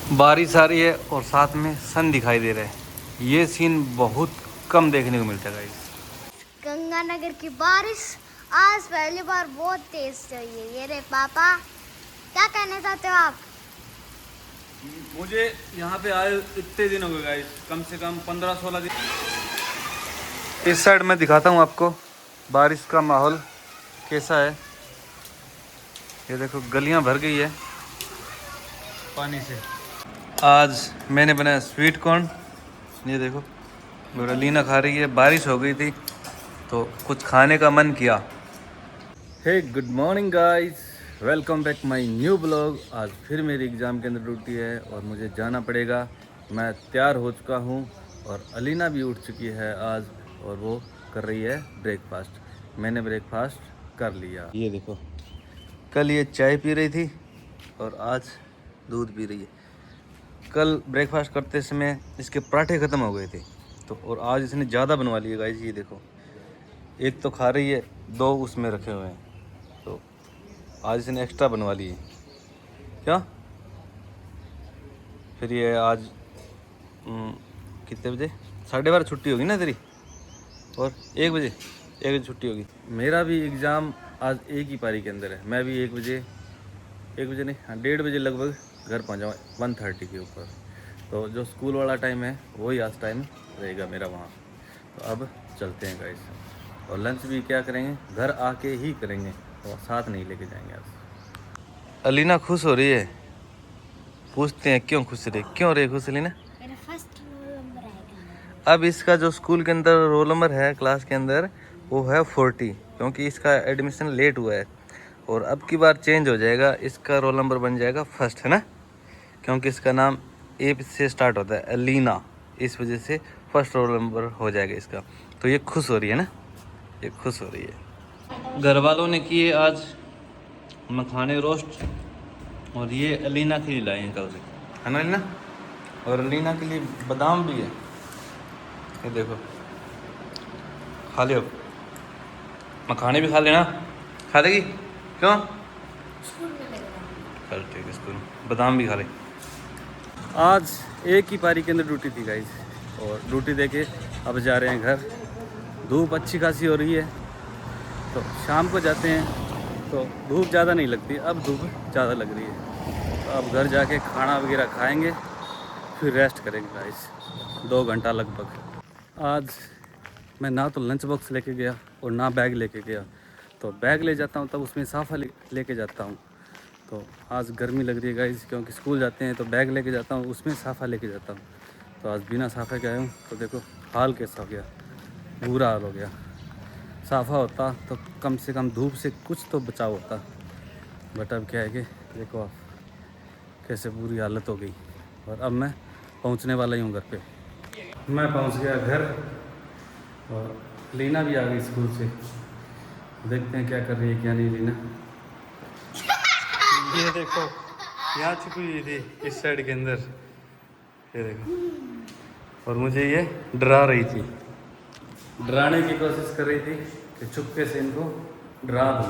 बारिश आ रही है और साथ में सन दिखाई दे रहा है। ये सीन बहुत कम देखने को मिलता है गाइस। गंगानगर की बारिश आज पहली बार बहुत तेज हुई है। ये रे पापा, क्या कहना चाहते हो आप? मुझे यहाँ पे आए इतने दिन हो गए गाइस, कम से कम 15-16 दिन। इस साइड मैं दिखाता हूँ आपको बारिश का माहौल कैसा है। ये देखो गलियाँ भर गई है पानी से। आज मैंने बनाया स्वीट कॉर्न। ये देखो मेरा लीना खा रही है। बारिश हो गई थी तो कुछ खाने का मन किया। Hey good morning guys, welcome back my new blog. आज फिर मेरी एग्ज़ाम के अंदर ड्यूटी है और मुझे जाना पड़ेगा। मैं तैयार हो चुका हूँ और अलीना भी उठ चुकी है आज, और वो कर रही है ब्रेकफास्ट। मैंने ब्रेकफास्ट कर लिया। ये देखो, कल ये चाय पी रही थी और आज दूध पी रही है। कल ब्रेकफास्ट करते समय इसके पराठे ख़त्म हो गए थे तो, और आज इसने ज़्यादा बनवा लिए गाइस। ये देखो, एक तो खा रही है, दो उसमें रखे हुए हैं, तो आज इसने एक्स्ट्रा बनवा लिए। क्या फिर ये आज कितने बजे? 12:30 छुट्टी होगी ना तेरी, और 1 बजे छुट्टी होगी। मेरा भी एग्ज़ाम आज एक ही पारी के अंदर है। मैं भी 1 बजे नहीं, हाँ 1:30 बजे लगभग घर पहुँचा, 1:30 के ऊपर। तो जो स्कूल वाला टाइम है वही आज टाइम रहेगा मेरा वहाँ। तो अब चलते हैं गाइस, और लंच भी क्या करेंगे, घर आके ही करेंगे और साथ नहीं लेके जाएंगे आज। अलीना खुश हो रही है। पूछते हैं क्यों खुश रही, क्यों रे खुश अलीना? मेरा फर्स्ट रोल नंबर आएगा। अब इसका जो स्कूल के अंदर रोल नंबर है क्लास के अंदर, वो है 40, क्योंकि इसका एडमिशन लेट हुआ है और अब की बार चेंज हो जाएगा। इसका रोल नंबर बन जाएगा फर्स्ट, है ना, क्योंकि इसका नाम ए से स्टार्ट होता है, अलीना, इस वजह से फर्स्ट रोल नंबर हो जाएगा इसका। तो ये खुश हो रही है ना, ये खुश हो रही है। घर वालों ने किए आज मखाने रोस्ट, और ये अलीना के लिए लाए हैं कल से, है ना अलीना? और अलीना के लिए बादाम भी है। ये देखो, खा लियो, मखाने भी खा लेना। खा लेगी? क्यों? स्कूल में लगेगा। चल ठीक है, स्कूल बादाम भी खा ले। आज एक ही पारी के अंदर ड्यूटी थी गाइस, और ड्यूटी देके अब जा रहे हैं घर। धूप अच्छी खासी हो रही है, तो शाम को जाते हैं तो धूप ज़्यादा नहीं लगती, अब धूप ज़्यादा लग रही है। तो अब घर जाके खाना वगैरह खाएंगे, फिर रेस्ट करेंगे गाइस 2 घंटा लगभग। आज मैं ना तो लंच बॉक्स लेके गया और ना बैग लेके गया। तो बैग ले जाता हूँ तब उसमें साफ़ा लेके जाता हूँ। तो आज गर्मी लग रही है गाइस, क्योंकि स्कूल जाते हैं तो बैग लेके जाता हूँ, उसमें साफ़ा लेके जाता हूँ। तो आज बिना साफ़े के आया हूँ, तो देखो हाल कैसा हो गया, बुरा हाल हो गया। साफ़ा होता तो कम से कम धूप से कुछ तो बचाव होता, बट अब क्या है कि देखो आप कैसे बुरी हालत हो गई। और अब मैं पहुंचने वाला ही हूं घर पे। मैं पहुंच गया घर, और लीना भी आ गई स्कूल से। देखते हैं क्या कर रही है क्या नहीं लीना। ये देखो, यहाँ छुपी हुई थी इस साइड के अंदर, ये देखो, और मुझे ये डरा रही थी, डराने की कोशिश कर रही थी कि चुपके से इनको डरा दूँ।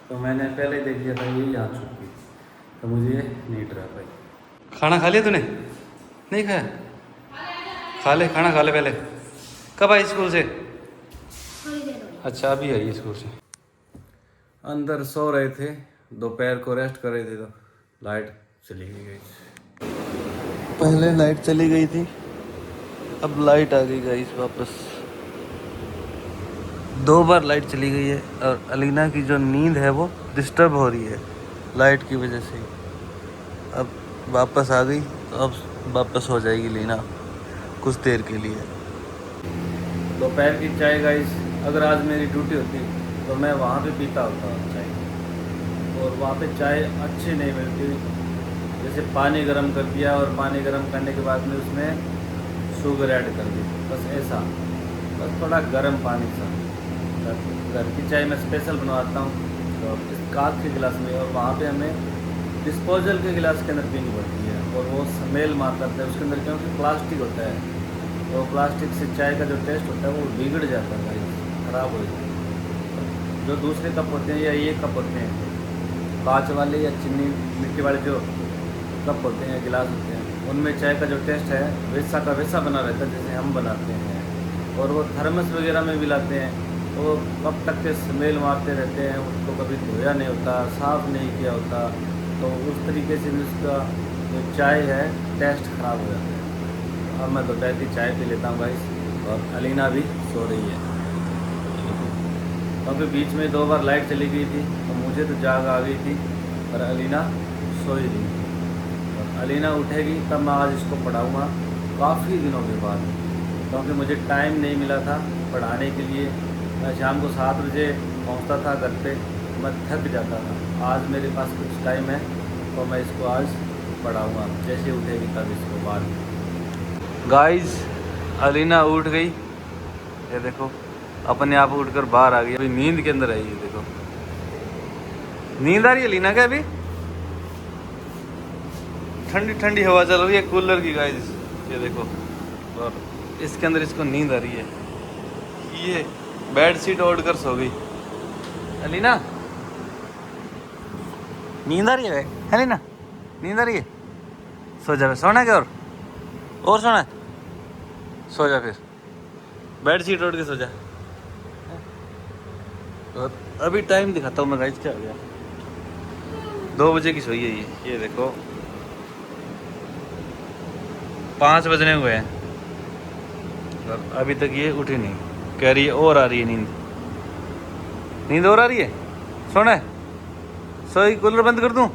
तो मैंने पहले देख लिया था ये यहाँ छुप गई, तो मुझे ये नहीं डरा पाई। खाना खा लिया तूने? नहीं खाया? खा ले, खाना खा ले पहले। कब आई स्कूल से? अच्छा अभी आई स्कूल से। अंदर सो रहे थे, दोपहर को रेस्ट कर रहे थे, तो लाइट चली गई। पहले लाइट चली गई थी, अब लाइट आ गई गाइस वापस। 2 बार लाइट चली गई है, और अलीना की जो नींद है वो डिस्टर्ब हो रही है लाइट की वजह से। अब वापस आ गई, तो अब वापस हो जाएगी लीना कुछ देर के लिए। दोपहर की चाय गाइस, अगर आज मेरी ड्यूटी होती तो मैं वहाँ पे पीता होता चाय, और वहाँ पे चाय अच्छी नहीं मिलती। जैसे पानी गर्म कर दिया और पानी गर्म करने के बाद में उसमें शुगर ऐड कर दी, बस ऐसा, बस थोड़ा गर्म पानी सा। घर की चाय मैं स्पेशल बनवाता हूँ तो इस कांच के गिलास में, और वहाँ पे हमें डिस्पोजल के गिलास के अंदर पीनी पड़ती है, और वो स्मेल मारता है उसके अंदर, क्योंकि प्लास्टिक होता है। तो प्लास्टिक से चाय का जो टेस्ट होता है वो बिगड़ जाता है, ख़राब हो जाता है। जो दूसरे कप होते हैं या ये कप होते हैं कांच वाले या चीनी मिट्टी वाले जो, कप होते हैं, गिलास होते हैं, उनमें चाय का जो टेस्ट है वैसा का वैसा बना रहता है जैसे हम बनाते हैं। और वो थर्मस वगैरह में भी लाते हैं, वो कब तक के स्मेल मारते रहते हैं, उसको कभी धोया नहीं होता, साफ़ नहीं किया होता, तो उस तरीके से उसका जो चाय है टेस्ट ख़राब हो जाता है। अब मैं दोपहर की चाय पी लेता हूँ गाइस, और अलीना भी सो रही है क्योंकि बीच में 2 बार लाइट चली गई थी, तो मुझे तो जाग आ गई थी, पर अलीना सो ही रही थी। और अलीना उठेगी तब मैं आज इसको पढ़ाऊँगा काफ़ी दिनों के बाद, क्योंकि मुझे टाइम नहीं मिला था पढ़ाने के लिए। मैं शाम को 7 बजे पहुंचता था घर पे, मैं थक जाता था। आज मेरे पास कुछ टाइम है तो मैं इसको आज पढ़ाऊँगा, जैसे उठेगी तब इसको बाद। गाइस अलीना उठ गई, ये देखो अपने आप उठकर बाहर आ गई, अभी नींद के अंदर आई है। देखो नींद आ रही है अलीना क्या? अभी ठंडी ठंडी हवा चल रही है कूलर की गाइस, ये देखो, और इसके अंदर इसको नींद आ रही है। ये बेड शीट ओढ़ कर सो गई। अलीना नींद आ रही है अलीना? नींद आ रही है? सो जा, सोना क्या और सोना है? सो जा, फिर बेड शीट ओढ़ के सो जा। और अभी टाइम दिखाता हूँ मैं गाइस क्या हो गया। 2 बजे की सोई है ये देखो 5 बजने हुए हैं और अभी तक ये उठी नहीं, कह रही है और आ रही है नींद और आ रही है। सोना है? सोई, कूलर बंद कर दूं?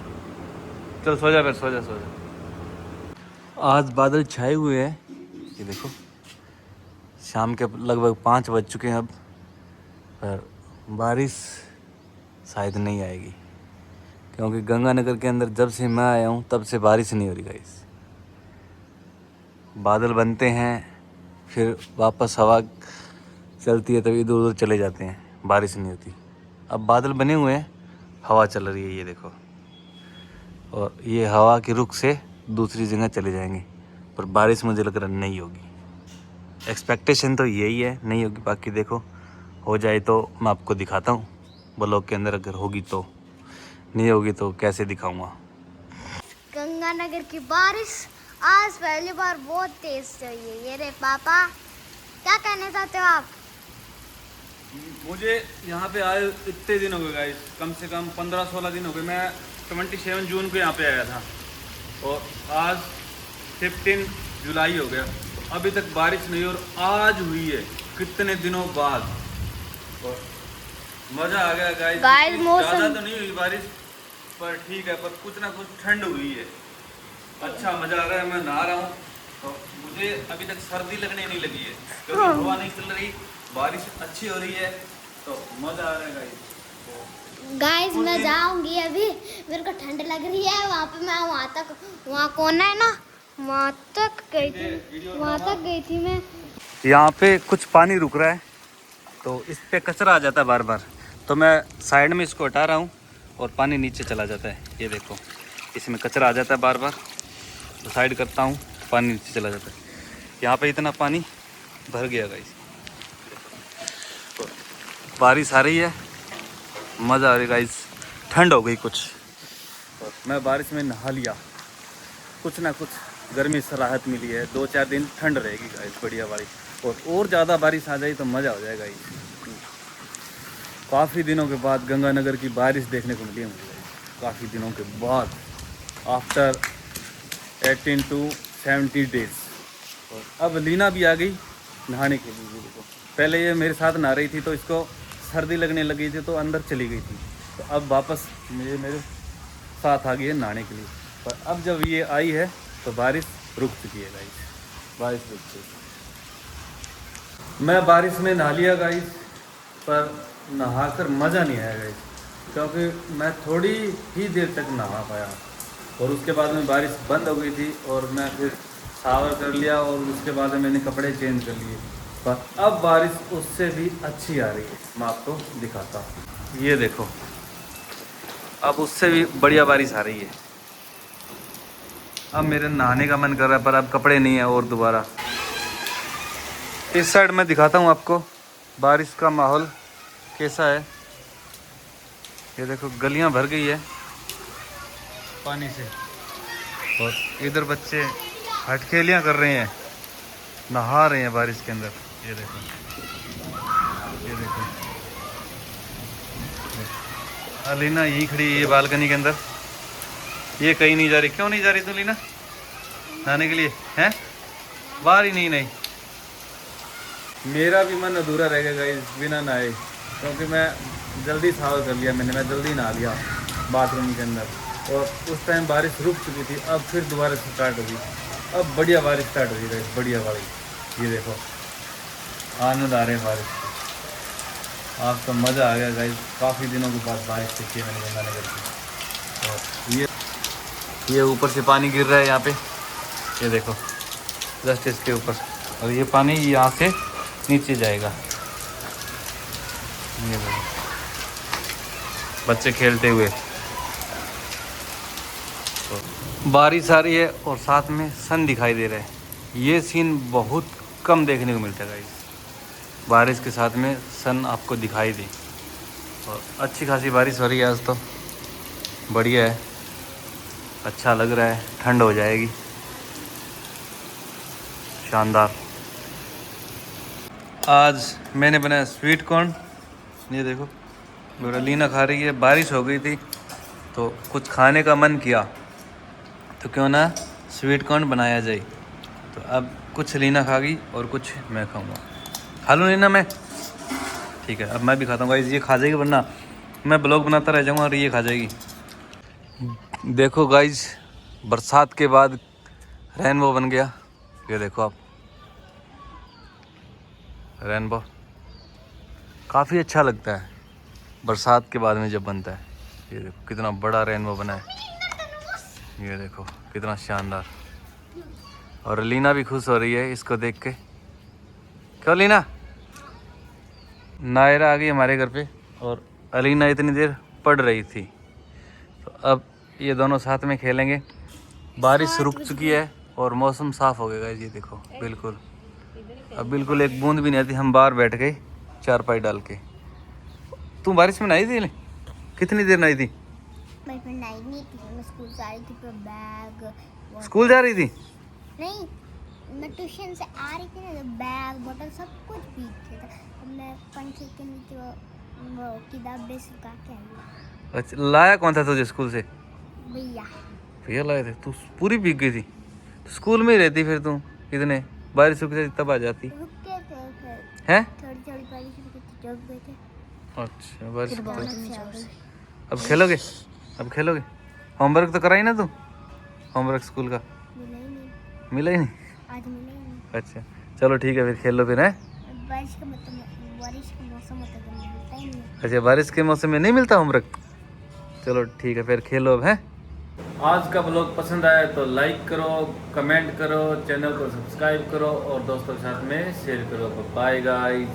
चल सो जा, फिर सो जा। आज बादल छाए हुए हैं, ये देखो शाम के लगभग 5 बज चुके हैं अब, पर बारिश शायद नहीं आएगी, क्योंकि गंगानगर के अंदर जब से मैं आया हूँ तब से बारिश नहीं हो रही गाइस। बादल बनते हैं, फिर वापस हवा चलती है, तभी इधर उधर चले जाते हैं, बारिश नहीं होती। अब बादल बने हुए हैं, हवा चल रही है, ये देखो, और ये हवा के रुख से दूसरी जगह चले जाएंगे, पर बारिश मुझे लग रहा नहीं होगी। एक्सपेक्टेशन तो यही है, नहीं होगी, बाकी देखो हो जाए तो मैं आपको दिखाता हूँ ब्लॉग के अंदर, अगर होगी तो, नहीं होगी तो कैसे दिखाऊंगा। गंगानगर की बारिश आज पहली बार बहुत तेज हुई है। ये रे पापा, क्या कहना चाहते हो आप? मुझे यहाँ पे आए इतने दिन हो गए गाइस, कम से कम 15-16 दिन हो गए। मैं 27 जून को यहाँ पे आया था और आज 15 जुलाई हो गया, अभी तक बारिश नहीं, और आज हुई है कितने दिनों बाद, और मज़ा आ गया गाइस। ज़्यादा तो नहीं हुई बारिश, पर ठीक है, पर कुछ ना कुछ ठंड हुई है, अच्छा मज़ा आ रहा है। मैं नहा रहा हूँ तो मुझे अभी तक सर्दी लगने नहीं लगी है, क्योंकि हवा नहीं चल रही, बारिश अच्छी हो रही है, तो मज़ा आ रहा है गाइस मैं जाऊंगी अभी, मेरे को ठंड लग रही है। वहाँ पे मैं वहाँ कोना है ना, वहाँ तक गई थी मैं। यहाँ पे कुछ पानी रुक रहा है, तो इस पे कचरा आ जाता है बार बार, तो मैं साइड में इसको हटा रहा हूँ और पानी नीचे चला जाता है। ये देखो इसमें कचरा आ जाता है बार बार, तो साइड करता हूँ, पानी नीचे चला जाता है। यहाँ पे इतना पानी भर गया गाइस, बारिश आ रही है, मज़ा आ रही है गाइस, ठंड हो गई कुछ, मैं बारिश में नहा लिया, कुछ ना कुछ गर्मी से राहत मिली है। 2-4 दिन ठंड रहेगी गाइस, बढ़िया बारिश, और ज़्यादा बारिश आ जाए तो मज़ा हो जाएगा। काफ़ी दिनों के बाद गंगानगर की बारिश देखने को मिली है मुझे, काफ़ी दिनों के बाद, आफ्टर 18 to 70 डेज। और अब लीना भी आ गई नहाने के लिए। देखो पहले ये मेरे साथ नहा रही थी तो इसको सर्दी लगने लगी थी तो अंदर चली गई थी, तो अब वापस मेरे साथ आ गई है नहाने के लिए। पर अब जब ये आई है तो बारिश रुक चुकी है गाइस, बारिश रुक चुकी है। मैं बारिश में नहा लिया गाइस, पर नहाकर मज़ा नहीं आया गाइस, क्योंकि मैं थोड़ी ही देर तक नहा पाया, और उसके बाद में बारिश बंद हो गई थी, और मैं फिर शावर कर लिया, और उसके बाद में मैंने कपड़े चेंज कर लिए। पर अब बारिश उससे भी अच्छी आ रही है, मैं आपको दिखाता हूँ। ये देखो अब उससे भी बढ़िया बारिश आ रही है। अब मेरे नहाने का मन कर रहा है, पर अब कपड़े नहीं है, और दोबारा इस साइड में दिखाता हूँ आपको बारिश का माहौल कैसा है। ये देखो गलियाँ भर गई है पानी से, और इधर बच्चे हटखेलियाँ कर रहे हैं, नहा रहे हैं बारिश के अंदर। ये देखो, ये देखो, अलीना यही खड़ी है बालकनी के अंदर, ये कहीं नहीं जा रही। क्यों नहीं जा रही तू लीना नहाने के लिए? हैं बाहर ही नहीं। मेरा भी मन अधूरा रह गया गाइस बिना नहाए, क्योंकि मैं जल्दी शावर कर लिया मैं जल्दी नहा लिया बाथरूम के अंदर, और उस टाइम बारिश रुक चुकी थी। अब फिर दोबारा से स्टार्ट होगी, अब बढ़िया बारिश स्टार्ट होगी गाइस, बढ़िया वाली। ये देखो आनंद आ रहे हैं बारिश से, आपका मज़ा आ गया गाइस। काफ़ी दिनों के बाद बारिश देखी है मैंने गंगानगर की। और ये ऊपर से पानी गिर रहा है यहाँ पे, ये देखो जस्ट इसके ऊपर, और ये पानी यहाँ से नीचे जाएगा। ये देखो बच्चे खेलते हुए, तो बारिश आ रही है और साथ में सन दिखाई दे रहा है। ये सीन बहुत कम देखने को मिलता है गाइस, बारिश के साथ में सन आपको दिखाई दे। और अच्छी खासी बारिश हो रही है आज तो, बढ़िया है, अच्छा लग रहा है, ठंड हो जाएगी, शानदार। आज मैंने बनाया स्वीट कॉर्न, ये देखो लीना खा रही है। बारिश हो गई थी तो कुछ खाने का मन किया, तो क्यों ना स्वीट कॉर्न बनाया जाए। तो अब कुछ लीना खा गई और कुछ मैं खाऊंगा। खा लूँ लीना मैं? ठीक है, अब मैं भी खाता हूँ गाइस। ये खा जाएगी वरना मैं ब्लॉग बनाता रह जाऊँगा और ये खा जाएगी। देखो गाइस बरसात के बाद रेनबो बन गया, ये देखो आप, रेनबो काफ़ी अच्छा लगता है बरसात के बाद में जब बनता है। ये देखो कितना बड़ा रेनबो बना है, ये देखो कितना शानदार। और लीना भी खुश हो रही है इसको देख के। क्यों लीना? नायरा आ गई हमारे घर पे और अलीना इतनी देर पढ़ रही थी, तो अब ये दोनों साथ में खेलेंगे। बारिश रुक चुकी है और मौसम साफ़ हो गया। ये देखो बिल्कुल, अब बिल्कुल एक बूंद भी नहीं आती। हम बाहर बैठ गए चारपाई डाल के। तू बारिश में नहाई थी? कितनी देर नहाई थी? मैं नहीं थी, मैं स्कूल जा रही थी, पर बैग स्कूल जा रही थी? नहीं, मैं ट्यूशन से आ रही थी ना, तो बैग बोतल सब कुछ भीग गया था। अब मैं पंखे के नीचे वो किताबें सुखा के आई। अच्छा, लाया कौन था तुझे स्कूल से? भैया। भैया लाए थे? तू पूरी भीग गई थी? तो स्कूल में ही रहती फिर तू, इतने बारिश रुक जाती तब आ जाती। रुके थे फिर, हैं? थोड़ी बारिश रुकी थी, जब गए थे। अच्छा बारिश फिर रुक बहुत गई। अच्छी आ गई। अब खेलोगे? अब खेलोगे? होमवर्क तो कराई ना तू? होमवर्क स्कूल का मिला ही नहीं, मिला ही नहीं? आज मिला ही नहीं। अच्छा चलो ठीक है, फिर खेल लो फिर। है बारिश का मौसम होता है तो मिलता ही नहीं। अच्छा, बारिश के मौसम में नहीं मिलता होमवर्क? चलो ठीक है, फिर खेलो अब। है आज का ब्लॉग पसंद आया तो लाइक करो, कमेंट करो, चैनल को सब्सक्राइब करो और दोस्तों के साथ में शेयर करो। Bye guys.